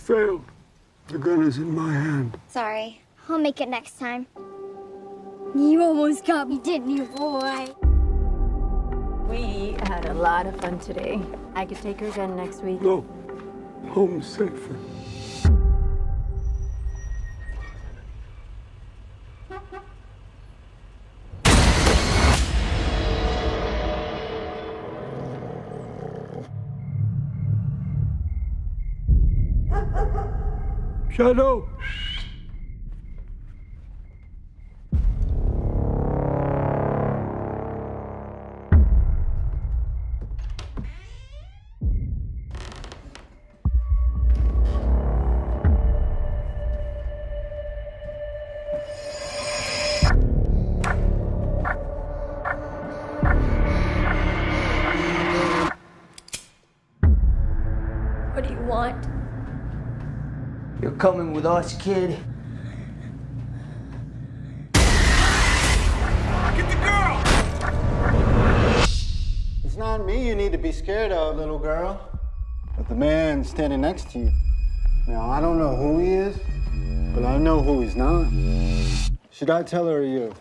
failed. The gun is in my hand. Sorry. I'll make it next time. You almost got me, didn't you, boy? We had a lot of fun today. I could take her again next week. No. Home's safer. Shadow! What do you want? You're coming with us, kid. Get the girl! It's not me you need to be scared of, little girl, but the man standing next to you. Now, I don't know who he is, but I know who he's not. Should I tell her or you?